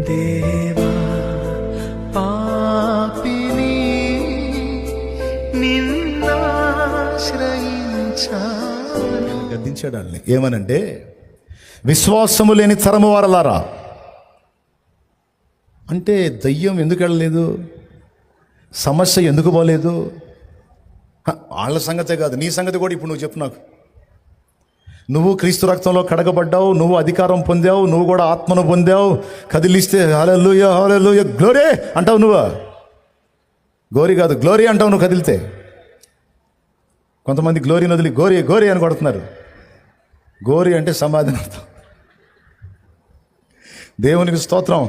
దేవా పాపిని నిన్నాశ్రయించాను. గద్దించాడు వాళ్ళని. ఏమనంటే, విశ్వాసము లేని తరము వారలారా. అంటే దయ్యం ఎందుకు వెళ్ళలేదు, సమస్య ఎందుకు పోలేదు, వాళ్ళ సంగతే కాదు, నీ సంగతి కూడా ఇప్పుడు నువ్వు చెప్పు నాకు. నువ్వు క్రీస్తు రక్తంలో కడగబడ్డావు, నువ్వు అధికారం పొందావు, నువ్వు కూడా ఆత్మను పొందావు. కదిలిస్తే హల్లెలూయా హల్లెలూయా గ్లోరీ అంటావు. నువ్వు గోరి కాదు గ్లోరీ అంటావు నువ్వు కదిలితే. కొంతమంది గ్లోరీని వదిలి గోరి గోరి అని కొడుతున్నారు. గోరి అంటే సమాధిని అర్థం. దేవునికి స్తోత్రం.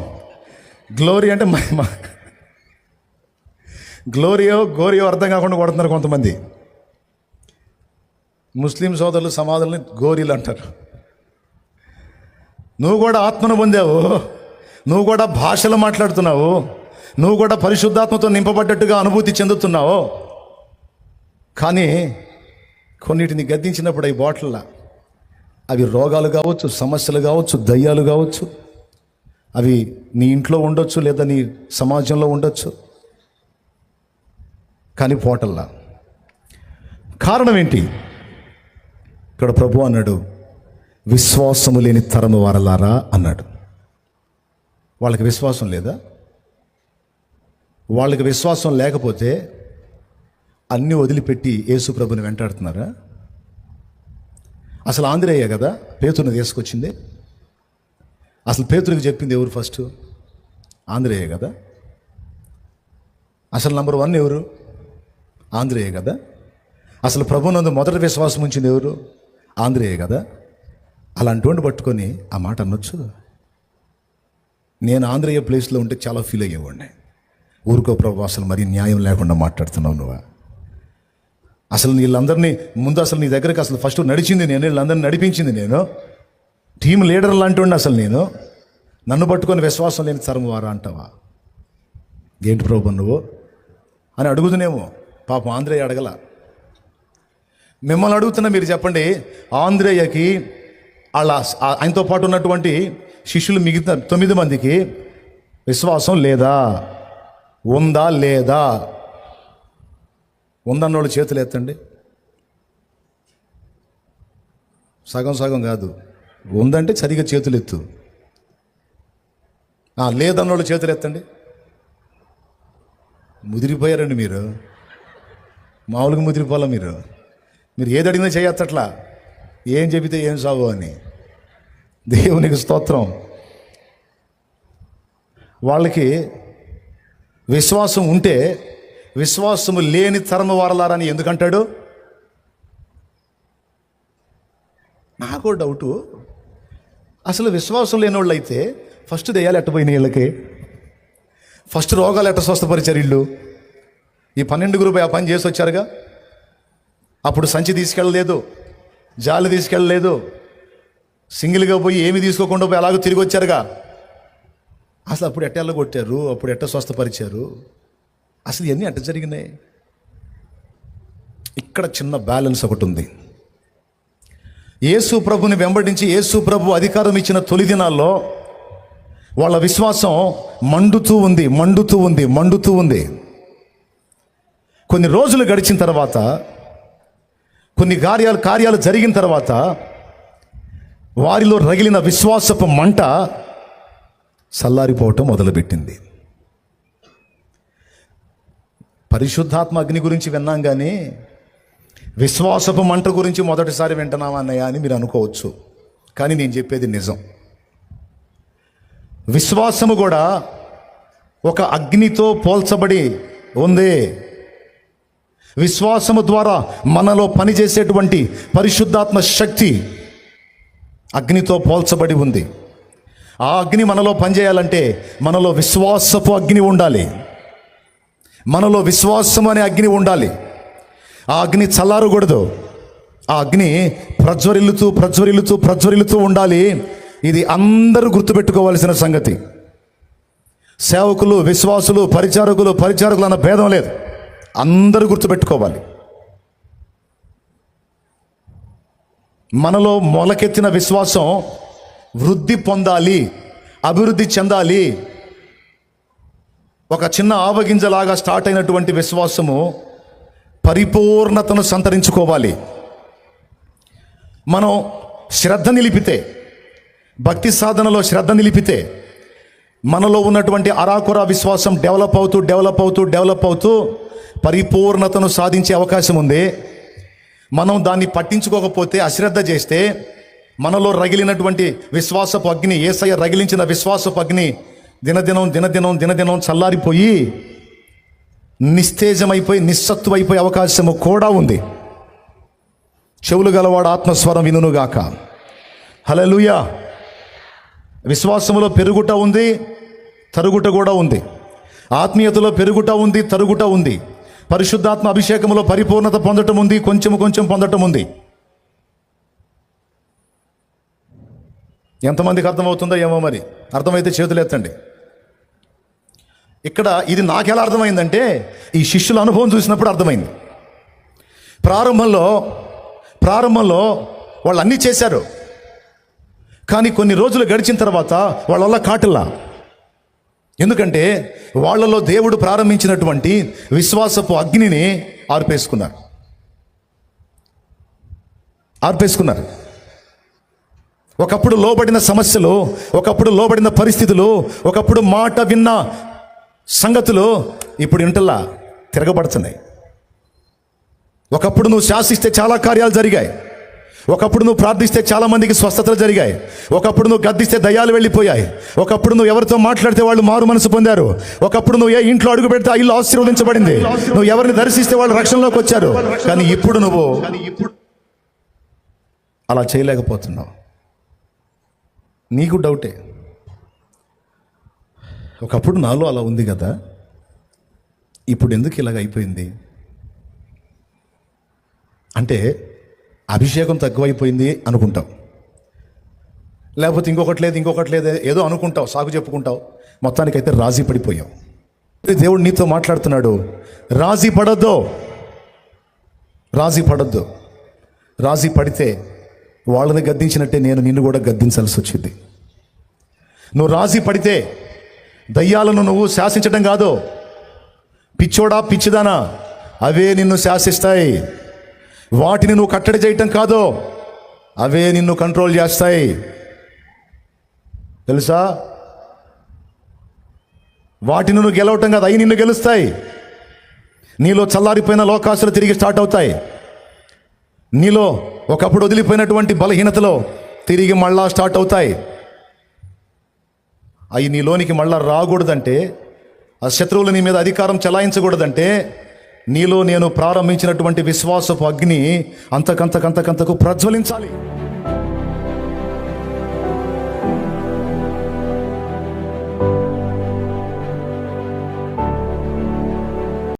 గ్లోరీ అంటే మహిమ. గ్లోరియో గోరియో అర్థం కాకుండా కొడుతున్నారు కొంతమంది. ముస్లిం సోదరులు సమాధుల్ని గోరీలు అంటారు. నువ్వు కూడా ఆత్మను పొందావు, నువ్వు కూడా భాషలు మాట్లాడుతున్నావు, నువ్వు కూడా పరిశుద్ధాత్మతో నింపబడ్డట్టుగా అనుభూతి చెందుతున్నావు. కానీ కొన్నిటిని గద్దించినప్పుడు అవి బాటిల్లా, అవి రోగాలు కావచ్చు, సమస్యలు కావచ్చు, దయ్యాలు కావచ్చు, అవి నీ ఇంట్లో ఉండొచ్చు లేదా నీ సమాజంలో ఉండొచ్చు. కానీ పోటల్లా. కారణం ఏంటి? ఇక్కడ ప్రభు అన్నాడు, విశ్వాసము లేని తరము వారలారా అన్నాడు. వాళ్ళకి విశ్వాసం లేదా? వాళ్ళకి విశ్వాసం లేకపోతే అన్నీ వదిలిపెట్టి యేసు ప్రభుని వెంటాడుతున్నారా? అసలు ఆంధ్రేయ కదా పేతురుని తీసుకొచ్చింది. అసలు పేతురికి చెప్పింది ఎవరు? ఫస్ట్ ఆంధ్రేయ కదా. అసలు నంబర్ 1 ఎవరు? ఆంధ్రేయ కదా. అసలు ప్రభునందు మొదటి విశ్వాసం ఉంచింది ఎవరు? ఆంధ్రేయ కదా. అలాంటి పట్టుకొని ఆ మాట అనొచ్చు. నేను ఆంధ్రేయ ప్లేస్లో ఉంటే చాలా ఫీల్ అయ్యేవాడిని. ఊరుకో ప్రభు, అసలు మరీ న్యాయం లేకుండా మాట్లాడుతున్నావు నువ్వు. అసలు వీళ్ళందరినీ ముందు అసలు నీ దగ్గరికి అసలు ఫస్ట్ నడిచింది నేను, వీళ్ళందరినీ నడిపించింది నేను, టీం లీడర్ లాంటి ఉండి అసలు నేను. నన్ను పట్టుకొని విశ్వాసం లేని తరము వారా అంటావా? ఏంటి ప్రభు నువ్వు అని అడుగుతునేమో. పాపం ఆంధ్రేయ అడగల. మిమ్మల్ని అడుగుతున్నా, మీరు చెప్పండి. ఆంధ్రేయకి ఆయనతో పాటు ఉన్నటువంటి శిష్యులు మిగతా 9 మందికి విశ్వాసం లేదా? ఉందా లేదా? ఉందన్నోళ్ళు చేతులు ఎత్తండి. సగం సగం కాదు, ఉందంటే సరిగా చేతులు ఎత్తు. లేదన్నోళ్ళు చేతులు ఎత్తండి. ముదిరిపోయారండి మీరు. మామూలుగా ముదిరిపోలే మీరు. మీరు ఏది అడిగినా చేయొచ్చట్లా, ఏం చెబితే ఏం సాగు అని. దేవునికి స్తోత్రం. వాళ్ళకి విశ్వాసం ఉంటే విశ్వాసము లేని తరము వారలారని ఎందుకంటాడు? నాకు డౌటు. అసలు విశ్వాసం లేని వాళ్ళు అయితే ఫస్ట్ దెయ్యాలు ఎట్టపోయినాయి వీళ్ళకి, ఫస్ట్ రోగాలు ఎట్ట స్వస్థపరిచారు వీళ్ళు. ఈ 12 ఆ పని చేసి వచ్చారుగా. అప్పుడు సంచి తీసుకెళ్ళలేదు, జాలి తీసుకెళ్ళలేదు, సింగిల్గా పోయి ఏమి తీసుకోకుండా పోయి అలాగూ తిరిగి వచ్చారుగా. అసలు అప్పుడు ఎట్ట కొట్టారు, అప్పుడు ఎట్ట స్వస్థపరిచారు, అసలు ఇవన్నీ ఎట్ట జరిగినాయి? ఇక్కడ చిన్న బ్యాలెన్స్ ఒకటి ఉంది. యేసు ప్రభుని వెంబడించి యేసు ప్రభు అధికారం ఇచ్చిన తొలి దినాల్లో వాళ్ళ విశ్వాసం మండుతూ ఉంది, మండుతూ ఉంది, మండుతూ ఉంది. కొన్ని రోజులు గడిచిన తర్వాత, కొన్ని కార్యాలు జరిగిన తర్వాత వారిలో రగిలిన విశ్వాసపు మంట చల్లారిపోవటం మొదలుపెట్టింది. పరిశుద్ధాత్మ అగ్ని గురించి విన్నాం, కానీ విశ్వాసపు మంట గురించి మొదటిసారి వింటున్నామా అన్నయ్య అని మీరు అనుకోవచ్చు. కానీ నేను చెప్పేది నిజం. విశ్వాసము కూడా ఒక అగ్నితో పోల్చబడి ఉంది. విశ్వాసము ద్వారా మనలో పనిచేసేటువంటి పరిశుద్ధాత్మ శక్తి అగ్నితో పోల్చబడి ఉంది. ఆ అగ్ని మనలో పనిచేయాలంటే మనలో విశ్వాసపు అగ్ని ఉండాలి. మనలో విశ్వాసం అనే అగ్ని ఉండాలి. ఆ అగ్ని చల్లారకూడదు. ఆ అగ్ని ప్రజ్వరిల్లుతూ ప్రజ్వరిల్లుతూ ప్రజ్వరిల్లుతూ ఉండాలి. ఇది అందరూ గుర్తుపెట్టుకోవాల్సిన సంగతి. సేవకులు, విశ్వాసులు, పరిచారకులు అన్న భేదం లేదు. అందరూ గుర్తుపెట్టుకోవాలి. మనలో మొలకెత్తిన విశ్వాసం వృద్ధి పొందాలి అభివృద్ధి చెందాలి. ఒక చిన్న ఆవగింజలాగా స్టార్ట్ అయినటువంటి విశ్వాసము పరిపూర్ణతను సంతరించుకోవాలి. మనం శ్రద్ధ నిలిపితే, భక్తి సాధనలో శ్రద్ధ నిలిపితే మనలో ఉన్నటువంటి అరాకొరా విశ్వాసం డెవలప్ అవుతూ పరిపూర్ణతను సాధించే అవకాశం ఉంది. మనం దాన్ని పట్టించుకోకపోతే, అశ్రద్ధ చేస్తే మనలో రగిలినటువంటి విశ్వాసపు అగ్ని, యేసయ్య రగిలించిన విశ్వాసపు అగ్ని దినదినం చల్లారిపోయి నిస్తేజమైపోయి నిస్సత్తువైపోయే అవకాశము కూడా ఉంది. చెవులు గలవాడు ఆత్మస్వరం వినుగాక. హల్లెలూయా. విశ్వాసములో పెరుగుట ఉంది, తరుగుట కూడా ఉంది. ఆత్మీయతలో పెరుగుట ఉంది, తరుగుట ఉంది. పరిశుద్ధాత్మ అభిషేకములో పరిపూర్ణత పొందటం ఉంది, కొంచెం పొందటం ఉంది. ఎంతమందికి అర్థమవుతుందో ఏమో మరి. అర్థమైతే చేతులు ఎత్తండి. ఇక్కడ ఇది నాకెలా అర్థమైందంటే, ఈ శిష్యుల అనుభవం చూసినప్పుడు అర్థమైంది. ప్రారంభంలో వాళ్ళు అన్నీ చేశారు, కానీ కొన్ని రోజులు గడిచిన తర్వాత వాళ్ళ వల్ల కాటిల్లా. ఎందుకంటే వాళ్ళలో దేవుడు ప్రారంభించినటువంటి విశ్వాసపు అగ్నిని ఆర్పేసుకున్నారు. ఒకప్పుడు లోబడిన సమస్యలు, ఒకప్పుడు లోబడిన పరిస్థితులు, ఒకప్పుడు మాట విన్న సంగతులు ఇప్పుడు ఇంటల్లా తిరగబడుతున్నాయి. ఒకప్పుడు నువ్వు శాసిస్తే చాలా కార్యాలు జరిగాయి. ఒకప్పుడు నువ్వు ప్రార్థిస్తే చాలా మందికి స్వస్థతలు జరిగాయి. ఒకప్పుడు నువ్వు గద్దిస్తే దయ్యాలు వెళ్ళిపోయాయి. ఒకప్పుడు నువ్వు ఎవరితో మాట్లాడితే వాళ్ళు మారు మనసు పొందారు. ఒకప్పుడు నువ్వు ఏ ఇంట్లో అడుగు పెడితే ఆ ఇల్లు ఆశీర్వదించబడింది. నువ్వు ఎవరిని దర్శిస్తే వాళ్ళు రక్షణలోకి వచ్చారు. కానీ ఇప్పుడు నువ్వు అలా చేయలేకపోతున్నావు. నీకు డౌటే, ఒకప్పుడు నాలో అలా ఉంది కదా, ఇప్పుడు ఎందుకు ఇలాగ అయిపోయింది అంటే అభిషేకం తక్కువైపోయింది అనుకుంటావు, లేకపోతే ఇంకొకటి లేదు ఏదో అనుకుంటావు, సాగు చెప్పుకుంటావు. మొత్తానికైతే రాజీ పడిపోయావు. దేవుడు నీతో మాట్లాడుతున్నాడు, రాజీ పడొద్దు. రాజీ పడితే వాళ్ళని గద్దించినట్టే నేను నిన్ను కూడా గద్దించాల్సి వచ్చింది. నువ్వు రాజీ పడితే దయ్యాలను నువ్వు శాసించడం కాదు, పిచ్చోడా పిచ్చిదానా, అవే నిన్ను శాసిస్తాయి. వాటిని నువ్వు కట్టడి చేయటం కాదు, అవే నిన్ను కంట్రోల్ చేస్తాయి. తెలుసా? వాటిని నువ్వు గెలవటం కాదు, అవి నిన్ను గెలుస్తాయి. నీలో చల్లారిపోయిన లోకాసులు తిరిగి స్టార్ట్ అవుతాయి. నీలో ఒకప్పుడు వదిలిపోయినటువంటి బలహీనతలో తిరిగి మళ్ళా స్టార్ట్ అవుతాయి. అవి నీలోనికి మళ్ళా రాకూడదంటే, ఆ శత్రువులు నీ మీద అధికారం చెలాయించకూడదంటే నీలో నేను ప్రారంభించినటువంటి విశ్వాసపు అగ్ని అంతకంతకు ప్రజ్వలించాలి.